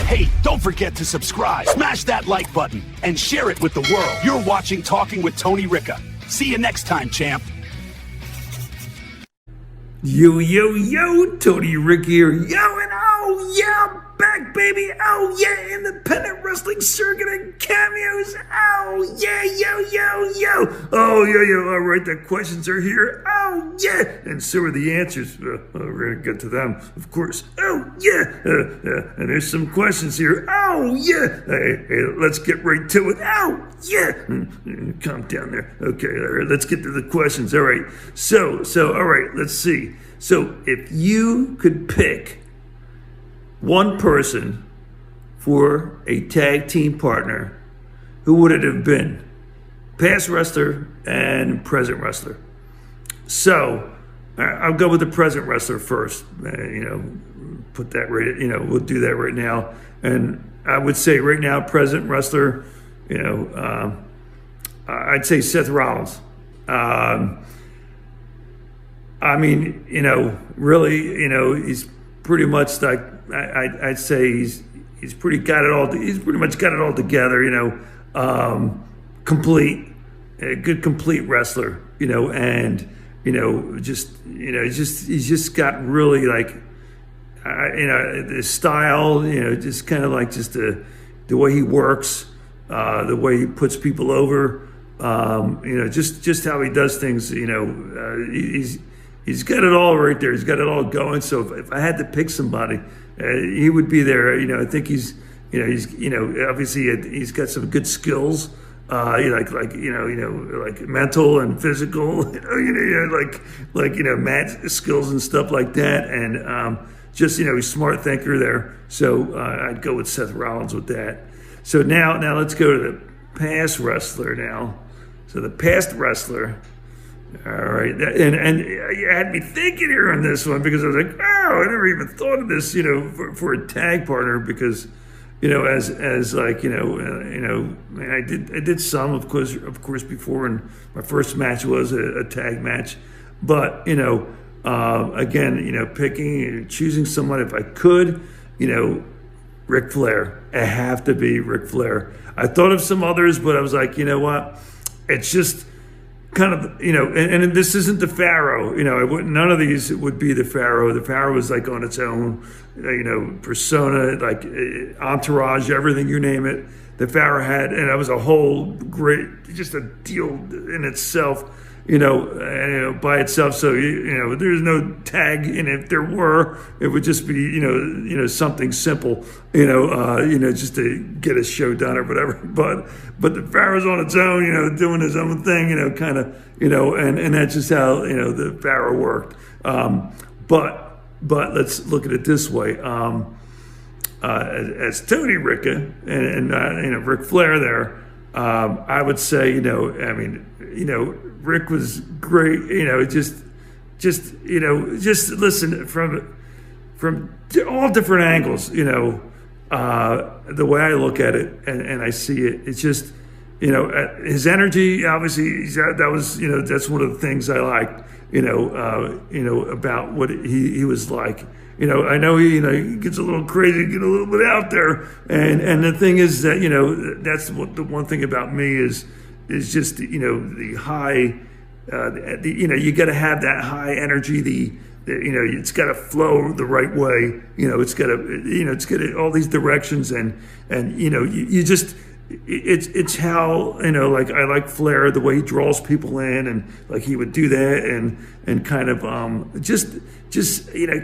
Hey, don't forget to subscribe, smash that like button, and share it with the world. You're watching Talking with Tony Ricca. See you next time, champ. Yo, yo, yo, Tony Ricca here. Yo, and oh, yeah, I'm back, baby. Oh, yeah, independent wrestling circuit and cameos. Oh, yeah, yo. Oh, yeah, all right, the questions are here. Oh, yeah, and so are the answers. We're going to get to them, of course. Oh, yeah, and there's some questions here. Oh, yeah, hey, let's get right to it. Oh, yeah, calm down there. Okay, all right, let's get to the questions. All right, so, all right, let's see. So if you could pick one person for a tag team partner, who would it have been? Past wrestler and present wrestler. So I'll go with the present wrestler first. Put that right. We'll do that right now. And I would say right now, present wrestler. I'd say Seth Rollins. Really, he's pretty much like I'd say he's pretty got it all. He's pretty much got it all together. Complete, a good complete wrestler. And he's just got really like, the style. Just kind of like just the way he works, the way he puts people over. Just how he does things. He's got it all right there. He's got it all going. So if I had to pick somebody, he would be there. I think he's obviously he's got some good skills, like mental and physical, mat skills and stuff like that. And he's a smart thinker there. So I'd go with Seth Rollins with that. So now let's go to the past wrestler now. So the past wrestler. All right, and you had me thinking here on this one because I was like, oh, I never even thought of this, for a tag partner because, as like, I did some, of course, before, and my first match was a tag match, but again, choosing someone if I could, Ric Flair. I have to be Ric Flair. I thought of some others, but I was like, you know what, it's just. Kind of, and this isn't the Pharaoh, none of these would be the Pharaoh. The Pharaoh was like on its own, persona, like entourage, everything, you name it. The Pharaoh had, and that was a whole great, just a deal in itself, by itself. So, there's no tag, and if there were, it would just be, something simple, just to get a show done or whatever. But the Pharaoh's on its own, doing his own thing, and that's just how, the Pharaoh worked. But let's look at it this way. As Tony Ricca and Ric Flair there, I would say, Rick was great, just listen from all different angles, the way I look at it and I see it, it's just, his energy, obviously, that was, that's one of the things I liked, about what he was like. I know he gets a little crazy, get a little bit out there, and the thing is that that's what the one thing about me is just the high, you got to have that high energy, it's got to flow the right way, it's got to all these directions, and you just. It's how like I like Flair, the way he draws people in, and like he would do that and kind of just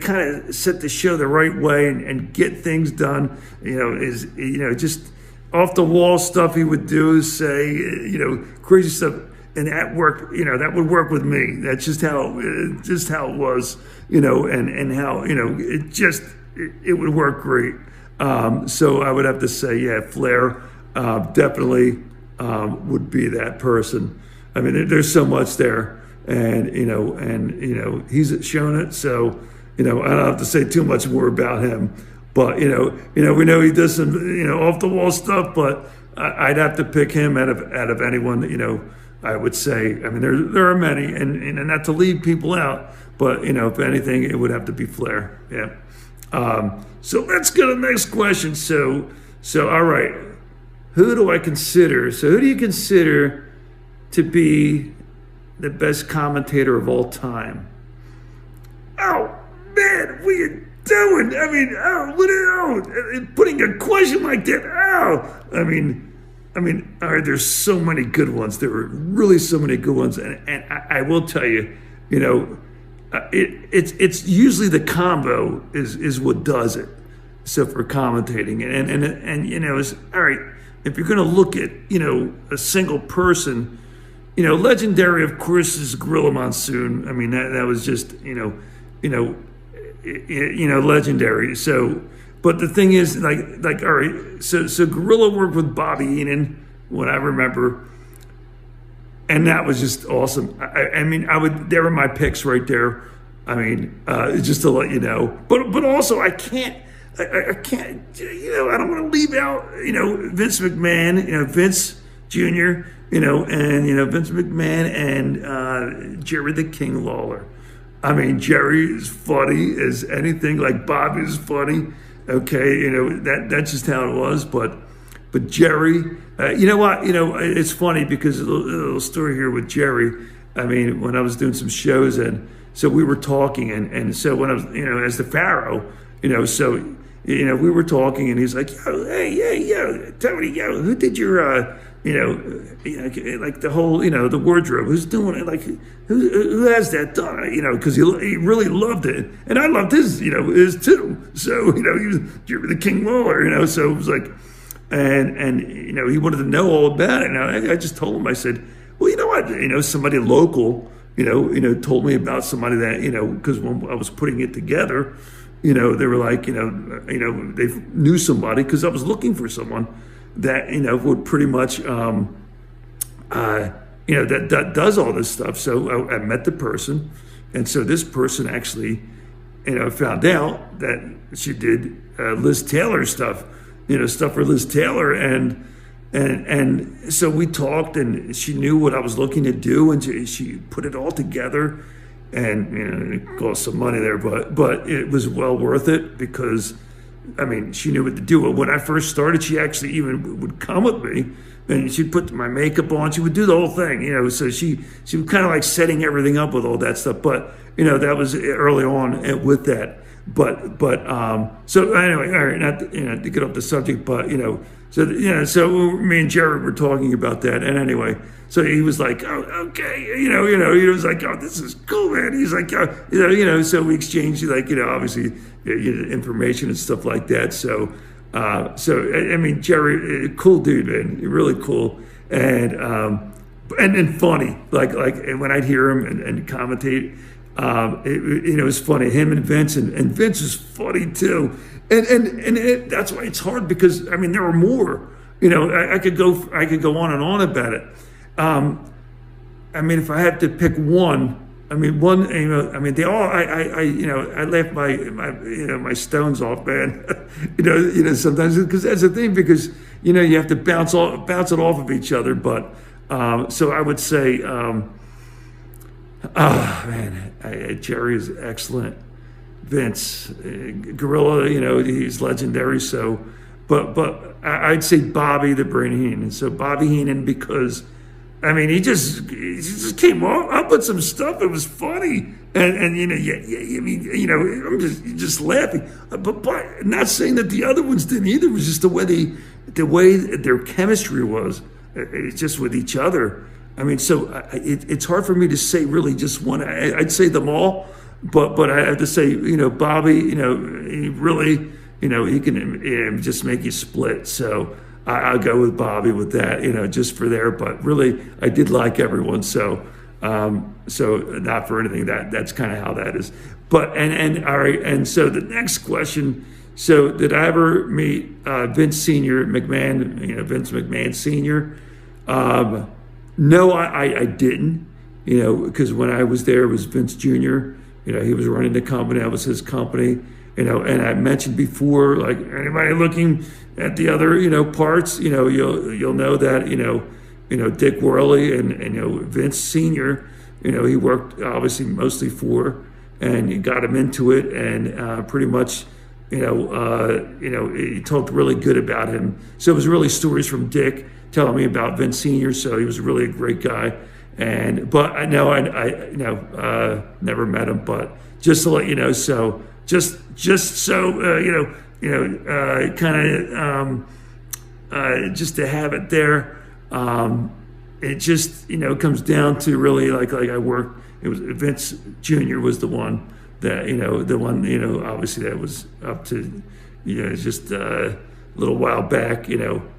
kind of set the show the right way and get things done. Is just off the wall stuff he would do, say crazy stuff, and that worked. That would work with me. That's just how it was. And how it would work great. So I would have to say, yeah, Flair. Definitely would be that person. I mean, there's so much there, and he's shown it. So I don't have to say too much more about him. But we know he does some off the wall stuff. But I'd have to pick him out of anyone. I would say. I mean, there are many, and not to leave people out. But if anything, it would have to be Flair. Yeah. So let's go to the next question. So all right, who do I consider? So who do you consider to be the best commentator of all time? Oh man, what are you doing? I mean, putting a question like that. I mean, all right, there's so many good ones. There were really so many good ones, and I will tell you, it's usually the combo is what does it. So for commentating, and it's all right. If you're going to look at a single person, legendary of course is Gorilla Monsoon. I mean that was just legendary. So, but the thing is, like all right, so Gorilla worked with Bobby Heenan, what I remember, and that was just awesome. I mean, there were my picks right there. I mean, just to let you know, but also I can't, I don't want to leave out, Vince McMahon, Vince Jr., and Vince McMahon and Jerry the King Lawler. I mean, Jerry is funny as anything. Like Bob is funny. Okay, that's just how it was. But Jerry, you know what? It's funny because a little story here with Jerry. I mean, when I was doing some shows, and so we were talking, and so when I was, as the Pharaoh, so we were talking, and he's like, yo, Tony, who did your like the whole, the wardrobe, who's doing it, like who has that done, because he really loved it, and I loved his too. So he was the King Lawler, so it was like, and he wanted to know all about it. And I just told him, I said, well, you know what, somebody local, told me about somebody that, because when I was putting it together, they were like, they knew somebody, because I was looking for someone that, would pretty much, that does all this stuff. So I met the person. And so this person actually, found out that she did Liz Taylor stuff, stuff for Liz Taylor. And so we talked, and she knew what I was looking to do, and she put it all together. And it cost some money there, but it was well worth it, because I mean, she knew what to do. When I first started, she actually even would come with me, and she'd put my makeup on. She would do the whole thing, So she was kind of like setting everything up with all that stuff. But that was early on with that. But so anyway, all right, not to get off the subject, but so so me and Jerry were talking about that, and anyway, so he was like, oh, okay, he was like, oh, this is cool, man. He's like, so we exchanged, like, obviously, information and stuff like that. So I mean, Jerry, cool dude, man, really cool, and funny, like when I'd hear him and commentate. It was funny. Him and Vince, and Vince is funny too. And that's why it's hard, because I mean there were more. I could go on and on about it. I mean, if I had to pick one, I mean they all. I laugh my stones off, man. Sometimes, because that's the thing, because you have to bounce it off of each other. But so I would say. Jerry is excellent. Vince, Gorilla, he's legendary. So, but I'd say Bobby the Brain Heenan. So Bobby Heenan, because I mean he just came up with some stuff. It was funny, and I mean I'm just laughing. But not saying that the other ones didn't either. It was just the way their chemistry was. It's just with each other. I mean, so it's hard for me to say really just one. I'd say them all, but I have to say, Bobby, he really, he can just make you split. So I'll go with Bobby with that, just for there. But really, I did like everyone. So not for anything. That's kind of how that is. But and all right. And so the next question. So did I ever meet Vince Senior McMahon? Vince McMahon Senior. No, I didn't, because when I was there, it was Vince Jr., he was running the company. That was his company, and I mentioned before, like anybody looking at the other, parts, you'll know that, Dick Worley and Vince Sr., he worked obviously mostly for, and he got him into it, and pretty much, he talked really good about him. So it was really stories from Dick telling me about Vince Sr. So he was really a great guy. But I know I never met him, but just to let you know, so just so just to have it there. It just comes down to really like I worked. It was Vince Jr. was the one that obviously that was up to just a little while back.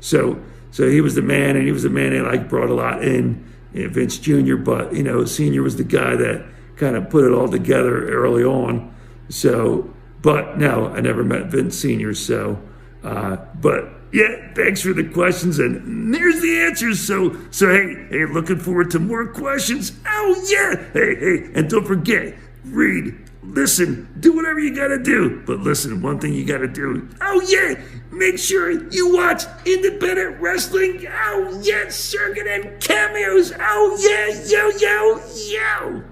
So he was the man, and he was the man that brought a lot in. Vince Jr., but Senior was the guy that kind of put it all together early on. So, but no, I never met Vince Sr. So, but yeah, thanks for the questions, and there's the answers. So hey, looking forward to more questions. Oh yeah, hey, and don't forget, read, listen, do whatever you gotta do. But listen, one thing you gotta do. Oh yeah, make sure you watch independent wrestling. Oh yeah, circuit and cameos. Oh yeah, yo.